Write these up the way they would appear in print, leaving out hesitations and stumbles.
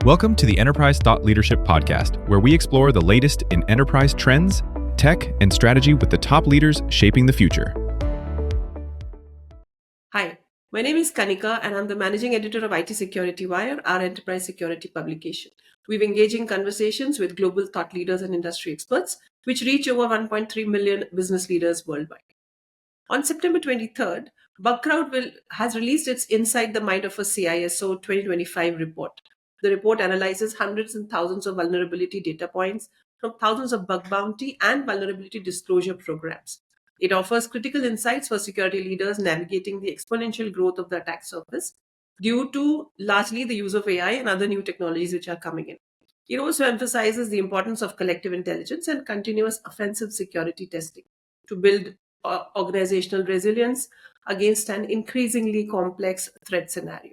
Welcome to the Enterprise Thought Leadership Podcast, where we explore the latest in enterprise trends, tech, and strategy with the top leaders shaping the future. Hi, my name is Kanika and I'm the managing editor of IT Security Wire, our enterprise security publication. We've engaging conversations with global thought leaders and industry experts, which reach over 1.3 million business leaders worldwide. On September 23rd, Bugcrowd has released its Inside the Mind of a CISO 2025 report. The report analyzes hundreds and thousands of vulnerability data points from thousands of bug bounty and vulnerability disclosure programs. It offers critical insights for security leaders navigating the exponential growth of the attack surface due to largely the use of AI and other new technologies which are coming in. It also emphasizes the importance of collective intelligence and continuous offensive security testing to build organizational resilience against an increasingly complex threat scenario.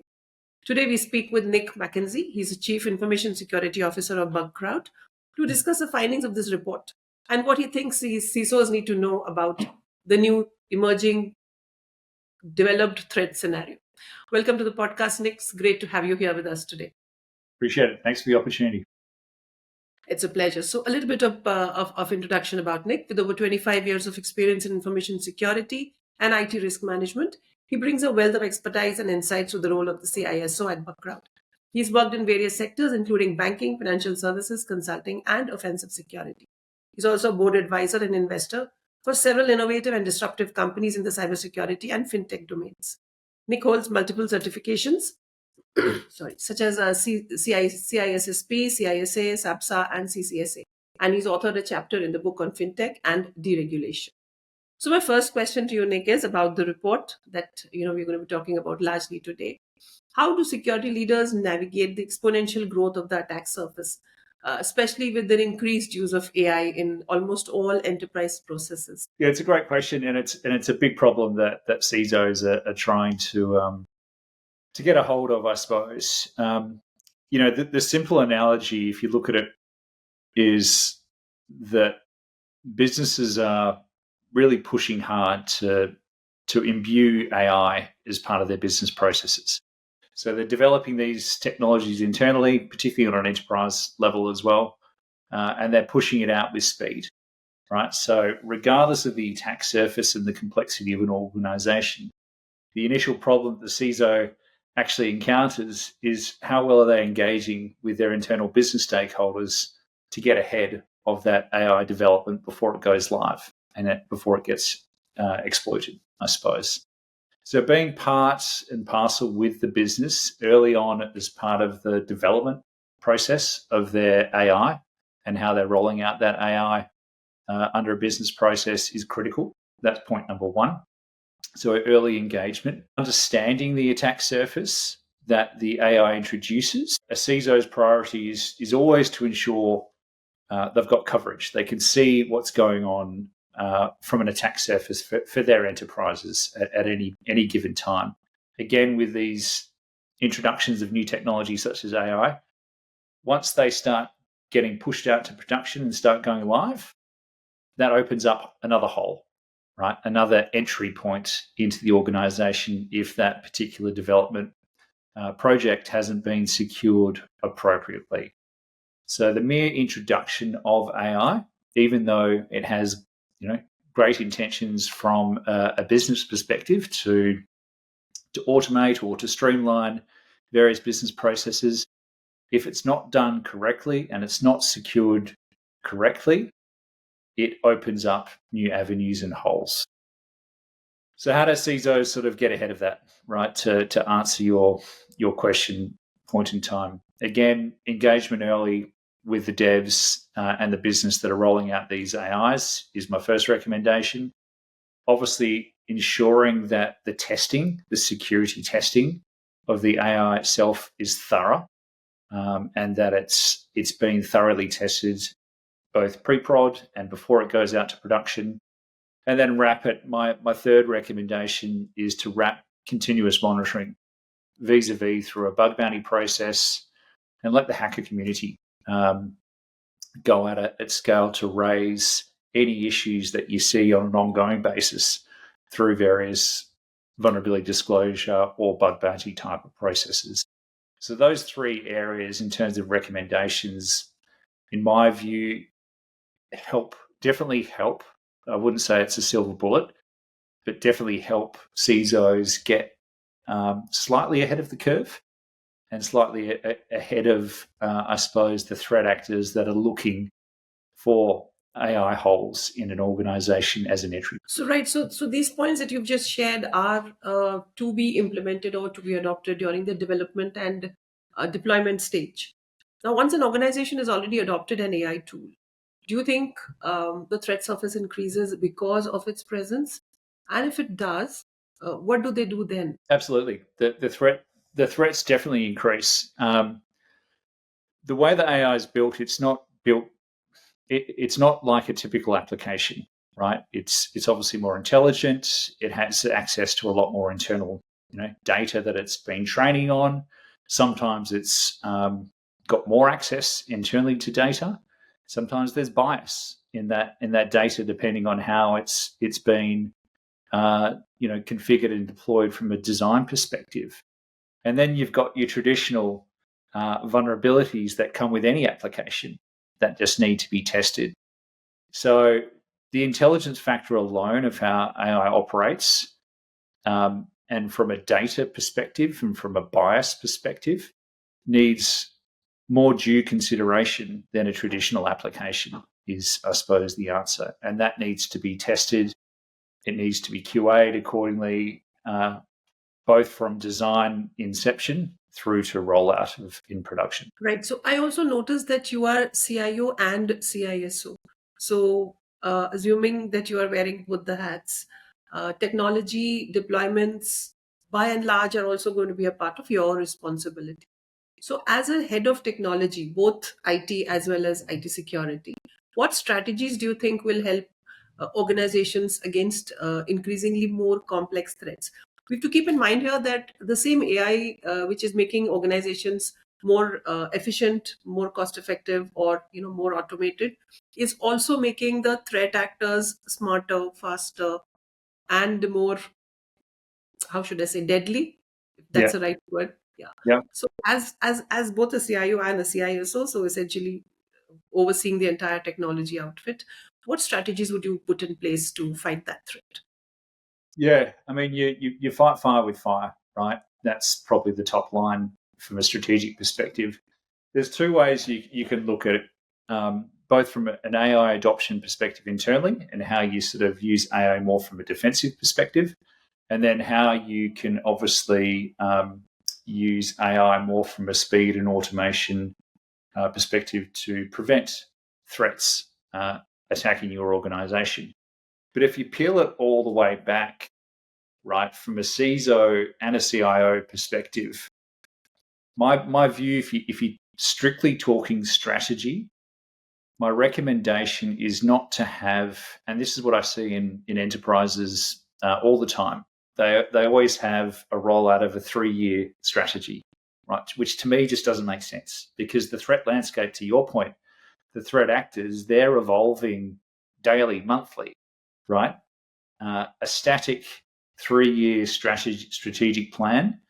Today, we speak with McKenzie. He's the Chief Information Security Officer of Bugcrowd to discuss the findings of this report and what he thinks these CISOs need to know about the new emerging developed threat scenario. Welcome to the podcast, Nick. It's great to have you here with us today. Appreciate it. Thanks for the opportunity. It's a pleasure. So a little bit of introduction about Nick. With over 25 years of experience in information security and IT risk management, he brings a wealth of expertise and insights to the role of the CISO at Bugcrowd. He's worked in various sectors, including banking, financial services, consulting, and offensive security. He's also a board advisor and investor for several innovative and disruptive companies in the cybersecurity and fintech domains. Nick holds multiple certifications, such as CISSP, CISA, SAPSA, and CCSA. And he's authored a chapter in the book on fintech and deregulation. So my first question to you, Nick, is about the report that we're going to be talking about largely today. How do security leaders navigate the exponential growth of the attack surface, especially with the increased use of AI in almost all enterprise processes? Yeah, it's a great question, and it's a big problem that CISOs are trying to get a hold of, I suppose. The simple analogy, if you look at it, is that businesses are really pushing hard to imbue AI as part of their business processes. So they're developing these technologies internally, particularly on an enterprise level as well, and they're pushing it out with speed, right? So regardless of the attack surface and the complexity of an organization, the initial problem that the CISO actually encounters is how well are they engaging with their internal business stakeholders to get ahead of that AI development before it goes live and before it gets exploited, I suppose. So being part and parcel with the business early on as part of the development process of their AI and how they're rolling out that AI under a business process is critical. That's point number one. So early engagement, understanding the attack surface that the AI introduces. A CISO's priority is always to ensure they've got coverage. They can see what's going on from an attack surface for their enterprises at any given time. Again, with these introductions of new technology such as AI, once they start getting pushed out to production and start going live, that opens up another hole, right? Another entry point into the organization if that particular development project hasn't been secured appropriately. So the mere introduction of AI, even though it has great intentions from a business perspective to automate or to streamline various business processes, if it's not done correctly and it's not secured correctly, it opens up new avenues and holes. So how do CISOs sort of get ahead of that, right, to answer your question point in time? Again, engagement early with the devs and the business that are rolling out these AIs is my first recommendation. Obviously, ensuring that the security testing of the AI itself is thorough and that it's been thoroughly tested both pre-prod and before it goes out to production. And then wrap it. My third recommendation is to wrap continuous monitoring vis-a-vis through a bug bounty process and let the hacker community go at it at scale to raise any issues that you see on an ongoing basis through various vulnerability disclosure or bug bounty type of processes. So those three areas in terms of recommendations, in my view, definitely help. I wouldn't say it's a silver bullet, but definitely help CISOs get slightly ahead of the curve and slightly ahead of, I suppose, the threat actors that are looking for AI holes in an organization as an entry. So right, so these points that you've just shared are to be implemented or to be adopted during the development and deployment stage. Now, once an organization has already adopted an AI tool, do you think the threat surface increases because of its presence? And if it does, what do they do then? Absolutely, the threats definitely increase. The way that AI is built, it's not built. It's not like a typical application, right? It's obviously more intelligent. It has access to a lot more internal, data that it's been training on. Sometimes it's got more access internally to data. Sometimes there's bias in that data, depending on how it's been configured and deployed from a design perspective. And then you've got your traditional vulnerabilities that come with any application that just need to be tested. So the intelligence factor alone of how AI operates, and from a data perspective and from a bias perspective, needs more due consideration than a traditional application is, I suppose, the answer. And that needs to be tested. It needs to be QA'd accordingly, both from design inception through to rollout in production. Right. So I also noticed that you are CIO and CISO. So assuming that you are wearing both the hats, technology deployments by and large are also going to be a part of your responsibility. So as a head of technology, both IT as well as IT security, what strategies do you think will help organizations against increasingly more complex threats? We have to keep in mind here that the same AI, which is making organizations more efficient, more cost effective, or more automated, is also making the threat actors smarter, faster, and more, how should I say, deadly, if that's Yeah. the right word. Yeah. Yeah. So as both a CIO and a CISO, so essentially overseeing the entire technology outfit, what strategies would you put in place to fight that threat? Yeah, I mean, you fight fire with fire, right? That's probably the top line from a strategic perspective. There's two ways you can look at it, both from an AI adoption perspective internally and how you sort of use AI more from a defensive perspective, and then how you can obviously use AI more from a speed and automation perspective to prevent threats attacking your organization. But if you peel it all the way back, right, from a CISO and a CIO perspective, my view, if you're strictly talking strategy, my recommendation is not to have, and this is what I see in enterprises all the time. They always have a rollout of a 3-year strategy, right? Which to me just doesn't make sense, because the threat landscape, to your point, the threat actors, they're evolving daily, monthly, right? A static 3-year strategic plan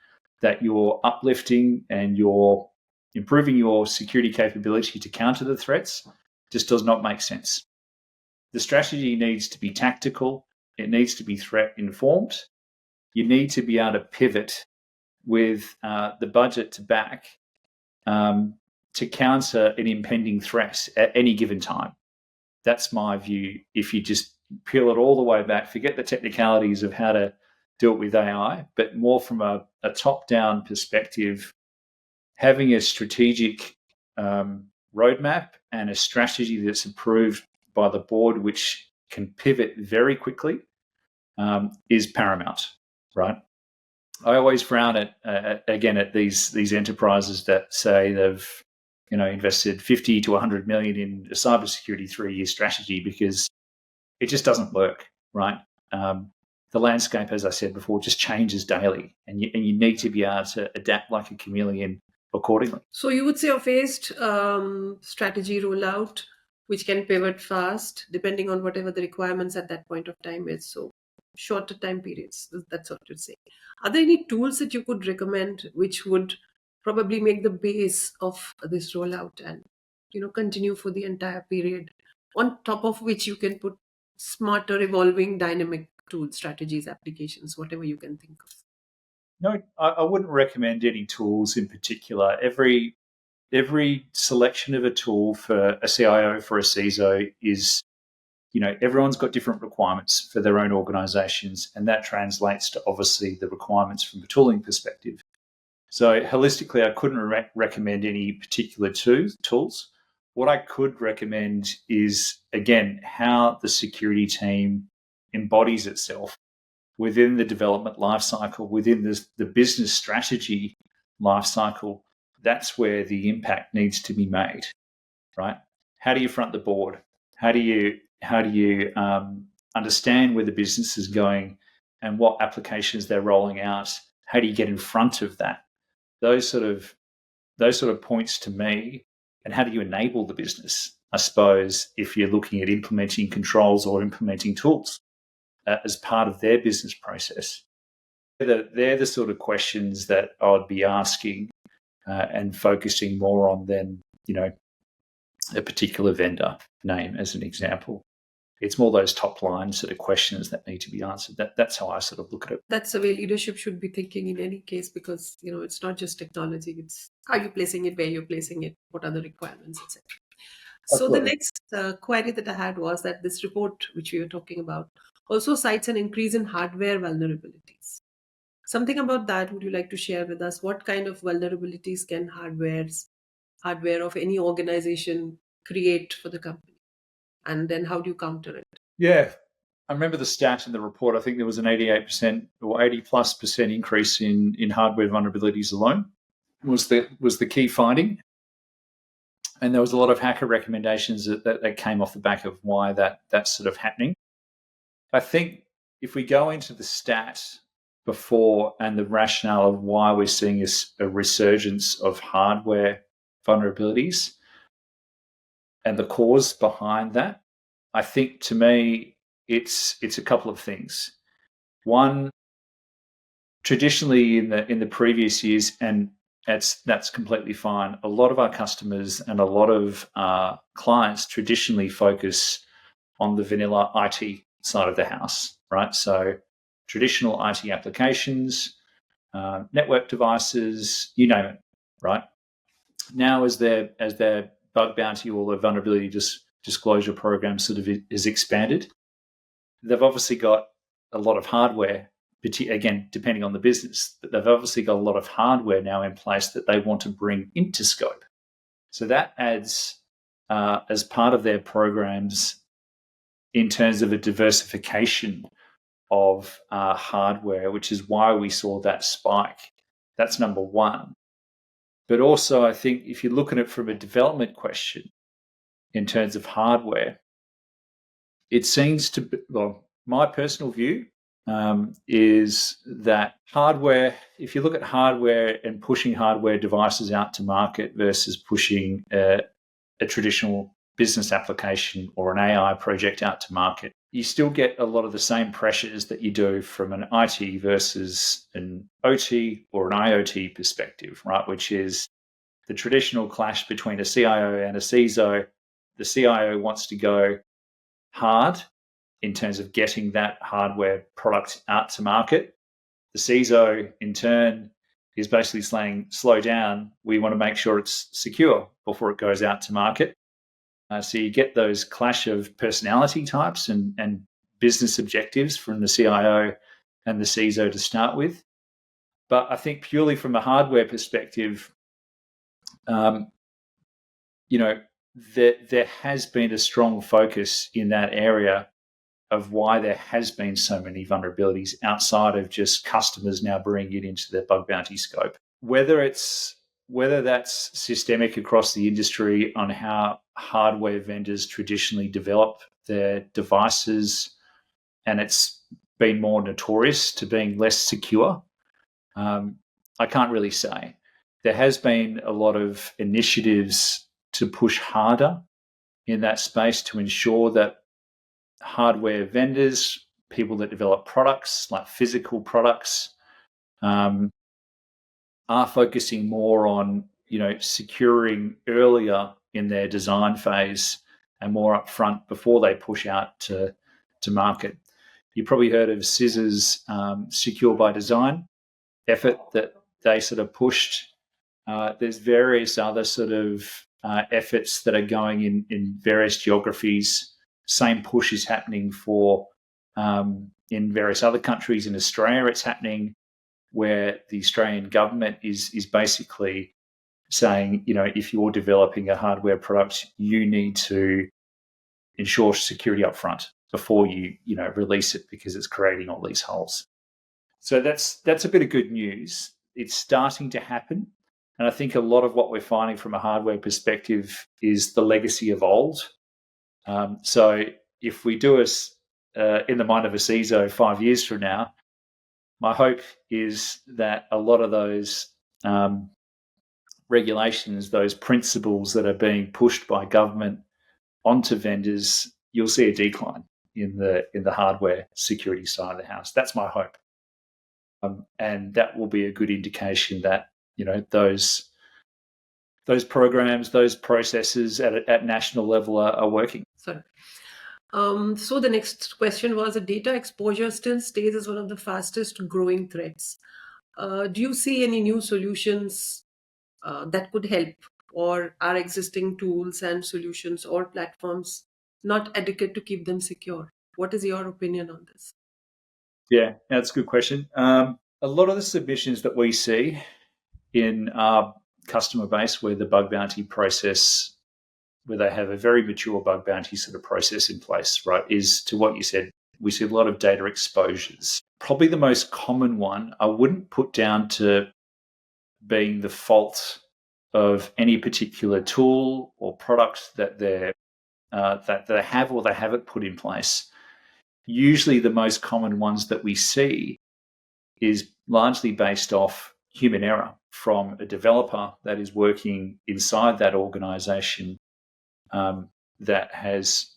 that you're uplifting and you're improving your security capability to counter the threats just does not make sense. The strategy needs to be tactical. It needs to be threat informed. You need to be able to pivot with the budget to back to counter an impending threat at any given time. That's my view. If you just peel it all the way back, forget the technicalities of how to do it with AI, but more from a top-down perspective, having a strategic roadmap and a strategy that's approved by the board, which can pivot very quickly, is paramount, right? I always frown at these enterprises that say they've invested 50 to 100 million in a cybersecurity 3-year strategy, because it just doesn't work, right? The landscape, as I said before, just changes daily, and you need to be able to adapt like a chameleon accordingly. So you would say a phased strategy rollout, which can pivot fast depending on whatever the requirements at that point of time is. So shorter time periods. That's what you'd say. Are there any tools that you could recommend which would probably make the base of this rollout and continue for the entire period, on top of which you can put smarter, evolving, dynamic tools, strategies, applications, whatever you can think of. No, I wouldn't recommend any tools in particular. Every selection of a tool for a CIO, for a CISO is, everyone's got different requirements for their own organizations, and that translates to obviously the requirements from a tooling perspective. So holistically, I couldn't recommend any particular tools. What I could recommend is, again, how the security team embodies itself within the development lifecycle, within the business strategy lifecycle. That's where the impact needs to be made, right? How do you front the board? How do you understand where the business is going and what applications they're rolling out? How do you get in front of that? Those sort of points to me. And how do you enable the business? I suppose if you're looking at implementing controls or implementing tools as part of their business process, they're the sort of questions that I would be asking and focusing more on than a particular vendor name as an example. It's more those top line sort of questions that need to be answered. That's how I sort of look at it. That's the way leadership should be thinking in any case, because it's not just technology, it's how you're placing it, where you're placing it, what are the requirements, etc. So the next query that I had was that this report, which we were talking about, also cites an increase in hardware vulnerabilities. Something about that, would you like to share with us? What kind of vulnerabilities can hardware of any organization create for the company? And then how do you counter it? Yeah, I remember the stat in the report. I think there was an 88% or 80+% increase in hardware vulnerabilities alone was the key finding. And there was a lot of hacker recommendations that came off the back of why that's sort of happening. I think if we go into the stat before and the rationale of why we're seeing a resurgence of hardware vulnerabilities and the cause behind that, I think to me it's a couple of things. One, traditionally in the previous years, and that's completely fine, a lot of our customers and a lot of clients traditionally focus on the vanilla IT side of the house, right? So traditional IT applications, network devices, you name it, right? Now as their bug bounty or their vulnerability disclosure program sort of is expanded, they've obviously got a lot of hardware, again, depending on the business, but they've obviously got a lot of hardware now in place that they want to bring into scope. So that adds, as part of their programs, in terms of a diversification of hardware, which is why we saw that spike. That's number one. But also, I think if you look at it from a development question in terms of hardware, it seems to be, well, my personal view is that hardware, if you look at hardware and pushing hardware devices out to market versus pushing a traditional business application or an AI project out to market, you still get a lot of the same pressures that you do from an IT versus an OT or an IoT perspective, right? Which is the traditional clash between a CIO and a CISO. The CIO wants to go hard in terms of getting that hardware product out to market. The CISO, in turn, is basically saying, slow down, we want to make sure it's secure before it goes out to market. So you get those clash of personality types and business objectives from the CIO and the CISO to start with. But I think purely from a hardware perspective, there has been a strong focus in that area of why there has been so many vulnerabilities outside of just customers now bringing it into their bug bounty scope. Whether that's systemic across the industry on how hardware vendors traditionally develop their devices, and it's been more notorious to being less secure, I can't really say. There has been a lot of initiatives to push harder in that space to ensure that hardware vendors, people that develop products like physical products, are focusing more on, securing earlier in their design phase and more upfront before they push out to market. You probably heard of CISO's Secure by Design effort that they sort of pushed. There's various other sort of efforts that are going in various geographies. Same push is happening for in various other countries. In Australia, it's happening where the Australian government is basically saying, if you're developing a hardware product, you need to ensure security up front before you release it, because it's creating all these holes. So that's a bit of good news. It's starting to happen. And I think a lot of what we're finding from a hardware perspective is the legacy of old. So if we do us in the mind of a CISO 5 years from now, my hope is that a lot of those regulations, those principles that are being pushed by government onto vendors, you'll see a decline in the hardware security side of the house. That's my hope, and that will be a good indication that those programs, those processes at national level are working. Sorry. So the next question was, data exposure still stays as one of the fastest growing threats. Do you see any new solutions that could help, or are existing tools and solutions or platforms not adequate to keep them secure? What is your opinion on this? Yeah, that's a good question. A lot of the submissions that we see in our customer base where the bug bounty process, where they have a very mature bug bounty sort of process in place, right, is to what you said. We see a lot of data exposures. Probably the most common one I wouldn't put down to being the fault of any particular tool or product that they have or they haven't put in place. Usually the most common ones that we see is largely based off human error from a developer that is working inside that organization that has,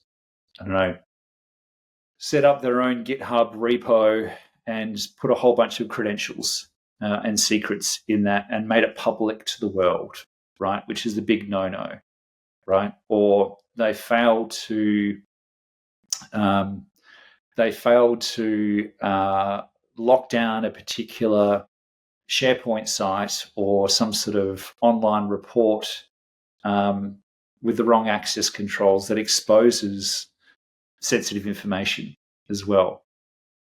set up their own GitHub repo and put a whole bunch of credentials and secrets in that and made it public to the world, right? Which is the big no-no, right? Or they failed to lock down a particular SharePoint site or some sort of online report with the wrong access controls that exposes sensitive information as well.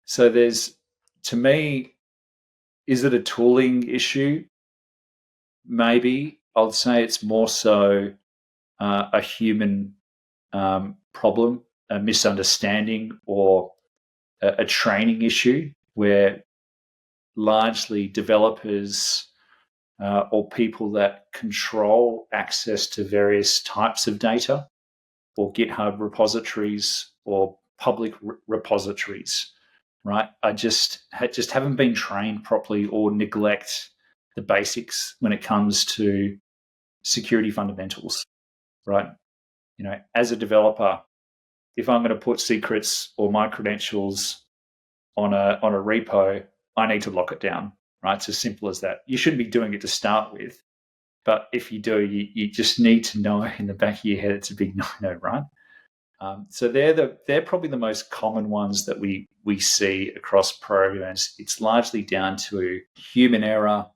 So to me, is it a tooling issue? Maybe. I'd say it's more so a human problem, a misunderstanding, or a training issue where largely developers or people that control access to various types of data or GitHub repositories or public repositories, right, I just haven't been trained properly or neglect the basics when it comes to security fundamentals, right? As a developer, if I'm going to put secrets or my credentials on a repo, I need to lock it down, right? It's as simple as that. You shouldn't be doing it to start with, but if you do, you just need to know in the back of your head it's a big no-no, right? So they're probably the most common ones that we see across programs. It's largely down to human error,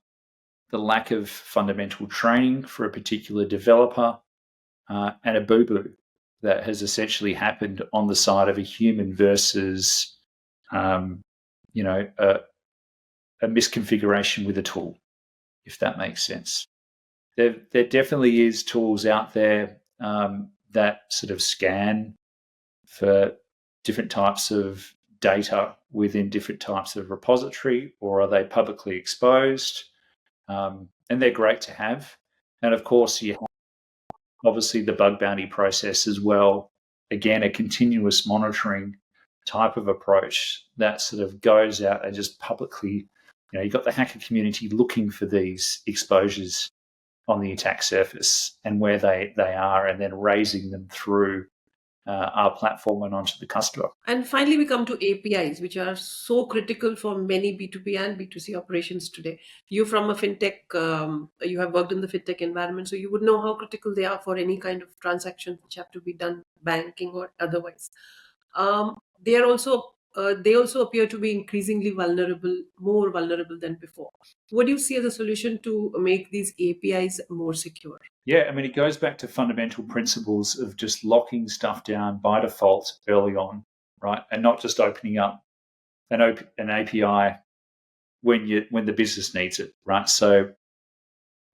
the lack of fundamental training for a particular developer, and a boo-boo that has essentially happened on the side of a human versus, a misconfiguration with a tool, if that makes sense. There definitely is tools out there that sort of scan for different types of data within different types of repository, or are they publicly exposed? And they're great to have. And of course, you have obviously the bug bounty process as well. Again, a continuous monitoring type of approach that sort of goes out and just publicly, you've got the hacker community looking for these exposures on the attack surface and where they are, and then raising them through our platform and onto the customer. And finally, we come to APIs, which are so critical for many B2B and B2C operations today. You from a fintech, you have worked in the fintech environment, so you would know how critical they are for any kind of transactions which have to be done, banking or otherwise. They are also they also appear to be increasingly vulnerable, more vulnerable than before. What do you see as a solution to make these APIs more secure? Yeah, I mean, it goes back to fundamental principles of just locking stuff down by default early on, right? And not just opening up an API when the business needs it, right? So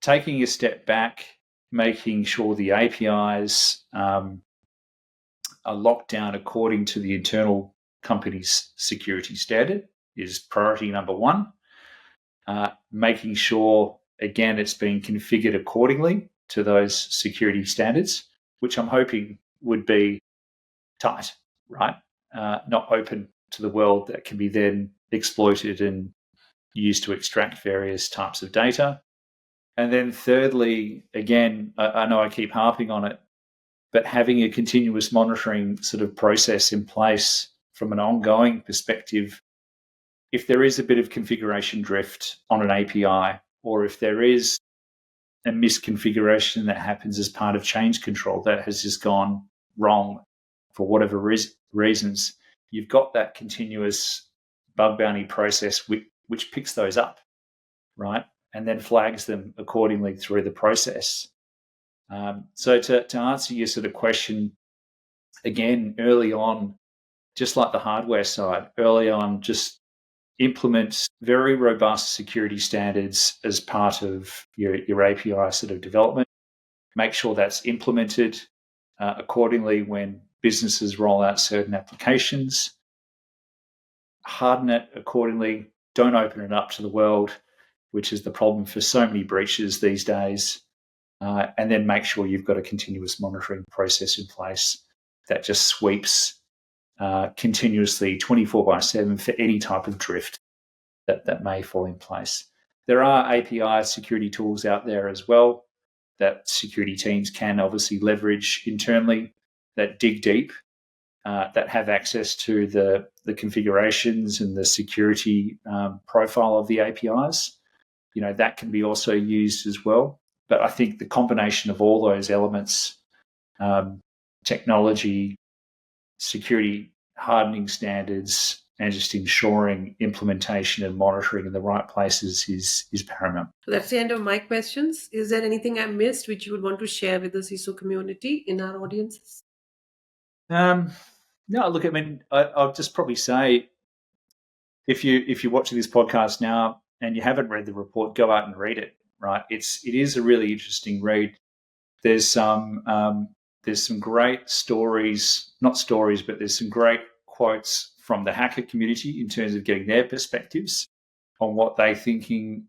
taking a step back, making sure the APIs are locked down according to the internal company's security standard is priority number one. Making sure, again, it's being configured accordingly to those security standards, which I'm hoping would be tight, right? Not open to the world that can be then exploited and used to extract various types of data. And then thirdly, again, I know I keep harping on it, but having a continuous monitoring sort of process in place from an ongoing perspective, if there is a bit of configuration drift on an API, or if there is a misconfiguration that happens as part of change control that has just gone wrong for whatever reasons, you've got that continuous bug bounty process which picks those up, right? And then flags them accordingly through the process. So to answer your sort of question, again, early on, just like the hardware side, early on, just implement very robust security standards as part of your API sort of development. Make sure that's implemented accordingly when businesses roll out certain applications. Harden it accordingly. Don't open it up to the world, which is the problem for so many breaches these days. And then make sure you've got a continuous monitoring process in place that just sweeps continuously 24/7 for any type of drift that may fall in place. There are API security tools out there as well that security teams can obviously leverage internally that dig deep, that have access to the configurations and the security profile of the APIs. That can be also used as well. But I think the combination of all those elements, technology, security hardening standards, and just ensuring implementation and monitoring in the right places is paramount. That's the end of my questions. Is there anything I missed which you would want to share with the CISO community in our audiences? No, look, I mean, I'll just probably say, if you're watching this podcast now and you haven't read the report, go out and read it. Right, it is a really interesting read. There's some great stories, not stories, but there's some great quotes from the hacker community in terms of getting their perspectives on what they think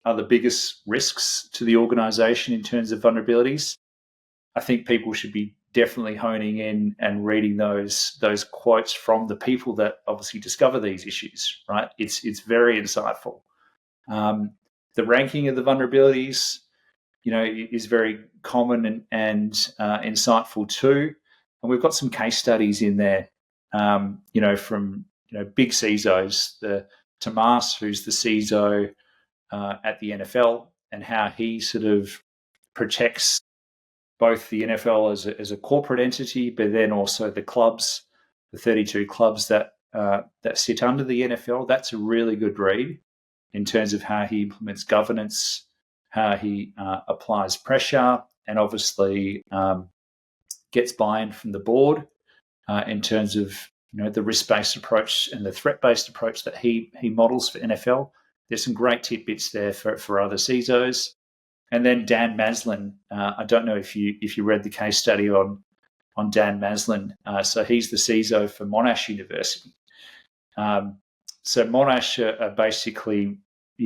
are the biggest risks to the organization in terms of vulnerabilities. I think people should be definitely honing in and reading those quotes from the people that obviously discover these issues, right? It's very insightful. The ranking of the vulnerabilities, is very common and insightful too. And we've got some case studies in there, from big CISOs, the Tomas, who's the CISO at the NFL, and how he sort of protects both the NFL as a corporate entity, but then also the clubs, the 32 clubs that sit under the NFL. That's a really good read in terms of how he implements governance, how he applies pressure, and obviously gets buy-in from the board in terms of the risk-based approach and the threat-based approach that he models for NFL. There's some great tidbits there for other CISOs. And then Dan Maslin, I don't know if you read the case study on Dan Maslin. So he's the CISO for Monash University. So Monash are basically,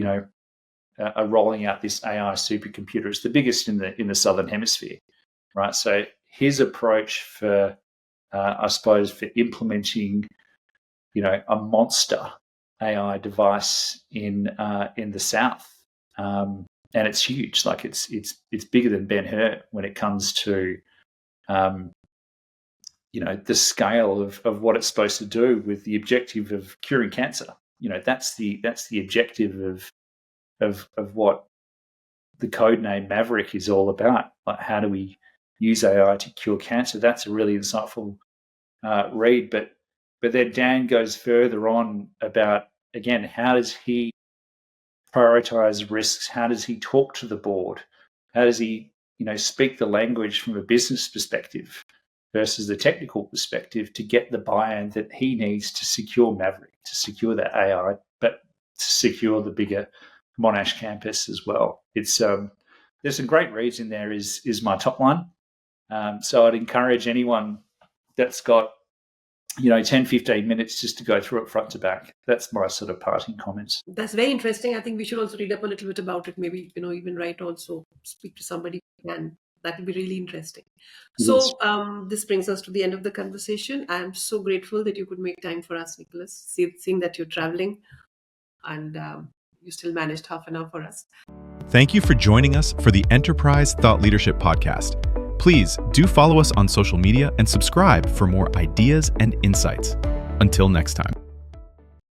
are rolling out this AI supercomputer. It's the biggest in the Southern Hemisphere, right? So his approach for, I suppose, for implementing, a monster AI device in the South, and it's huge. Like it's bigger than Ben-Hur when it comes to the scale of what it's supposed to do with the objective of curing cancer. That's the objective of what the code name Maverick is all about. Like, how do we use AI to cure cancer? That's a really insightful read. But then Dan goes further on about, again, how does he prioritize risks? How does he talk to the board? How does he, speak the language from a business perspective versus the technical perspective to get the buy-in that he needs to secure Maverick, to secure that AI, but to secure the bigger Monash campus as well? It's there's some great reads in there. Is my top one. So I'd encourage anyone that's got 10, 15 minutes just to go through it front to back. That's my sort of parting comments. That's very interesting. I think we should also read up a little bit about it. Maybe, even write also, speak to somebody who can. That would be really interesting. So this brings us to the end of the conversation. I'm so grateful that you could make time for us, Nicholas, seeing that you're traveling and you still managed half an hour for us. Thank you for joining us for the Enterprise Thought Leadership Podcast. Please do follow us on social media and subscribe for more ideas and insights. Until next time.